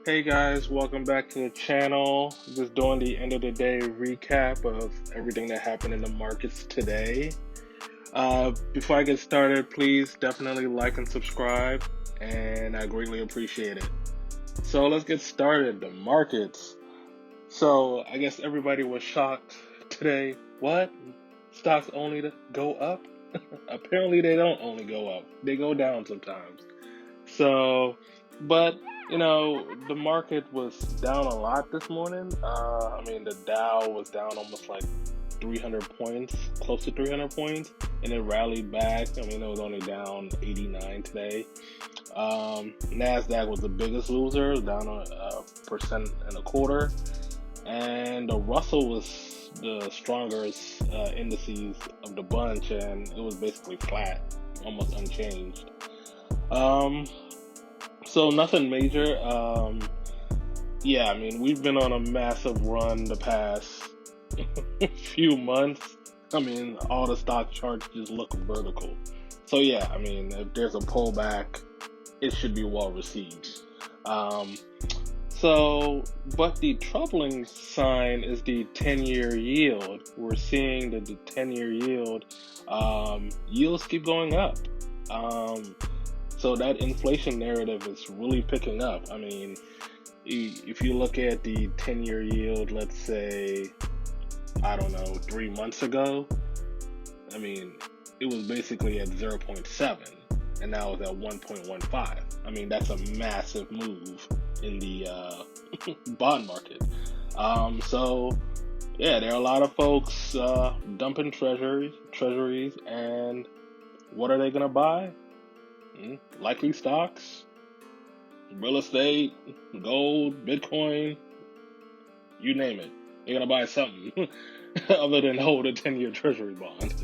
Hey guys, welcome back to the channel. Just doing the end of the day recap of everything that happened in the markets today. Before I get started, please definitely like and subscribe, and I greatly appreciate it. So let's get started. The markets. So I guess everybody was shocked today. What? Stocks only go up? Apparently they don't only go up. They go down sometimes. So, but the market was down a lot this morning. The Dow was down almost like 300 points, close to 300 points, and it rallied back. It was only down 89 today. Nasdaq was the biggest loser, down a percent and a quarter, and the Russell was the strongest indices of the bunch, and it was basically flat, almost unchanged. So nothing major. We've been on a massive run the past few months. All the stock charts just look vertical. So if there's a pullback, it should be well received. But the troubling sign is the 10-year yield. We're seeing that the 10-year yield, yields keep going up. So that inflation narrative is really picking up. If you look at the 10-year yield, let's say, 3 months ago, it was basically at 0.7, and now it's at 1.15. That's a massive move in the bond market. There are a lot of folks dumping treasuries, and what are they going to buy? Likely stocks, real estate, gold, Bitcoin, you name it. You're going to buy something other than hold a 10-year treasury bond.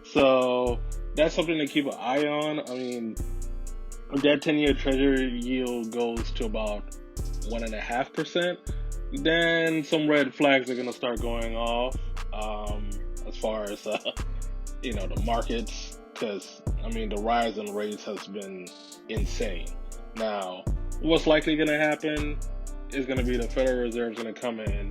So that's something to keep an eye on. If that 10-year treasury yield goes to about 1.5%, then some red flags are going to start going off as far as the markets. Because, the rise in rates has been insane. Now, what's likely going to happen is going to be the Federal Reserve is going to come in,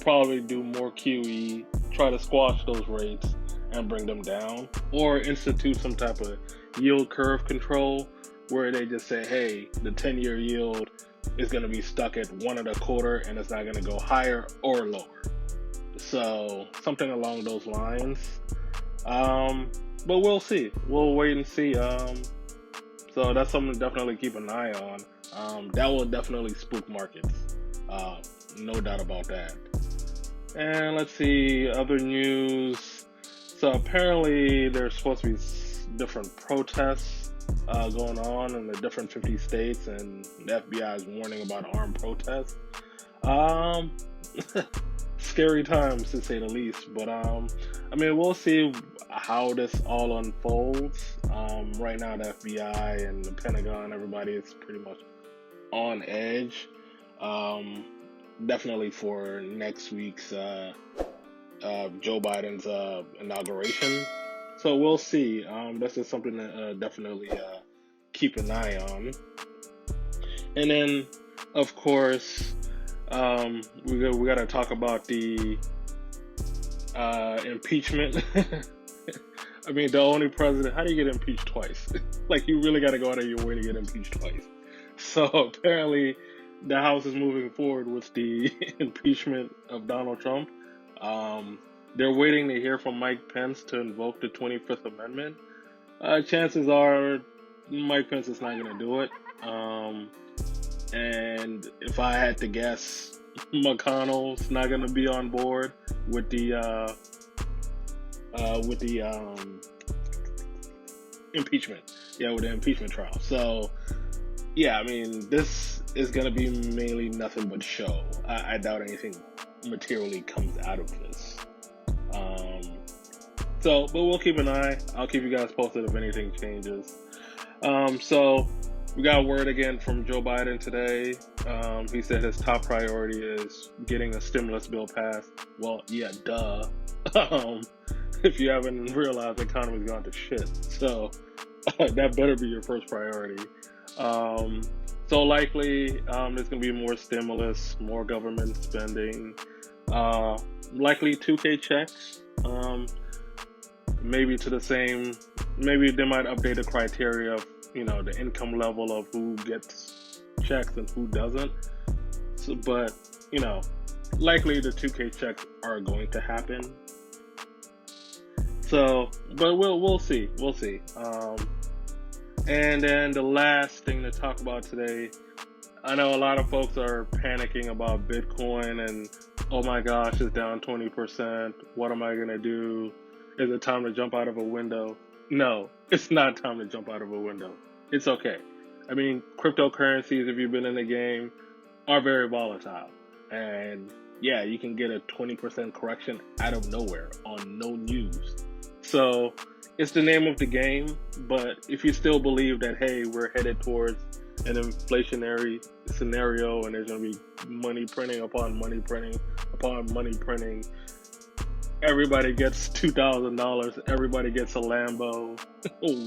probably do more QE, try to squash those rates and bring them down, or institute some type of yield curve control where they just say, hey, the 10-year yield is going to be stuck at 1.25 and it's not going to go higher or lower. So, something along those lines. But we'll see. We'll wait and see. So that's something to definitely keep an eye on. That will definitely spook markets. No doubt about that. And let's see, other news. So apparently there's supposed to be different protests going on in the different 50 states, and the FBI is warning about armed protests. Scary times to say the least, but we'll see how this all unfolds. Right now the FBI and the Pentagon, everybody is pretty much on edge, definitely for next week's Joe Biden's inauguration. So we'll see. This is something to definitely keep an eye on. And then of course we got to talk about the impeachment. The only president, how do you get impeached twice? Like, you really got to go out of your way to get impeached twice. So apparently the House is moving forward with the impeachment of Donald Trump. They're waiting to hear from Mike Pence to invoke the 25th Amendment. Chances are Mike Pence is not going to do it. And if I had to guess, McConnell's not going to be on board with the impeachment. With the impeachment trial. So, this is going to be mainly nothing but show. I doubt anything materially comes out of this. But we'll keep an eye. I'll keep you guys posted if anything changes. So we got word again from Joe Biden today. He said his top priority is getting a stimulus bill passed. Well, yeah, duh. If you haven't realized, the economy's gone to shit. So that better be your first priority. So So likely, there's going to be more stimulus, more government spending, uh, likely 2K checks. Maybe to the same. Maybe they might update the criteria of the income level of who gets checks and who doesn't. So, but you know, likely the 2K checks are going to happen. So, but we'll see. We'll see. And then the last thing to talk about today, I know a lot of folks are panicking about Bitcoin and, oh my gosh, it's down 20%. What am I going to do? Is it time to jump out of a window? No, it's not time to jump out of a window. It's okay. I mean, cryptocurrencies, if you've been in the game, are very volatile. And yeah, you can get a 20% correction out of nowhere on no news. So it's the name of the game. But if you still believe that, hey, we're headed towards an inflationary scenario and there's going to be money printing upon money printing upon money printing, everybody gets $2,000, everybody gets a Lambo,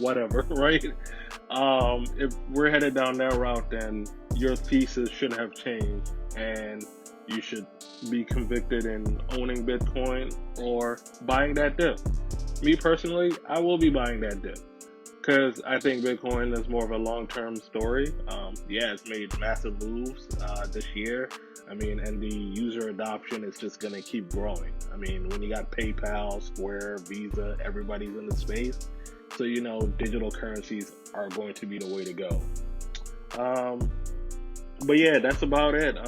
whatever, right? If we're headed down that route, then your thesis shouldn't have changed, and you should be convicted in owning Bitcoin or buying that dip. Me personally, I will be buying that dip because I think Bitcoin is more of a long-term story. Yeah, it's made massive moves this year. I mean, and the user adoption is just going to keep growing. I mean, when you got PayPal, Square, Visa, everybody's in the space. So, digital currencies are going to be the way to go. But yeah, that's about it.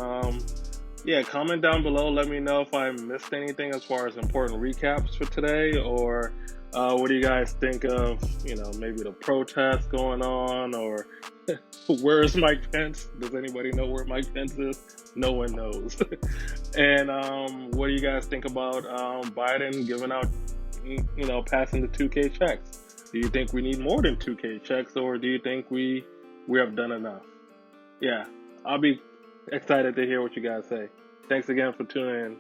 Yeah, comment down below. Let me know if I missed anything as far as important recaps for today, or what do you guys think of, maybe the protests going on, or where is Mike Pence? Does anybody know where Mike Pence is? No one knows. And what do you guys think about Biden giving out, passing the 2K checks? Do you think we need more than 2K checks, or do you think we have done enough? Yeah, I'll be excited to hear what you guys say. Thanks again for tuning in.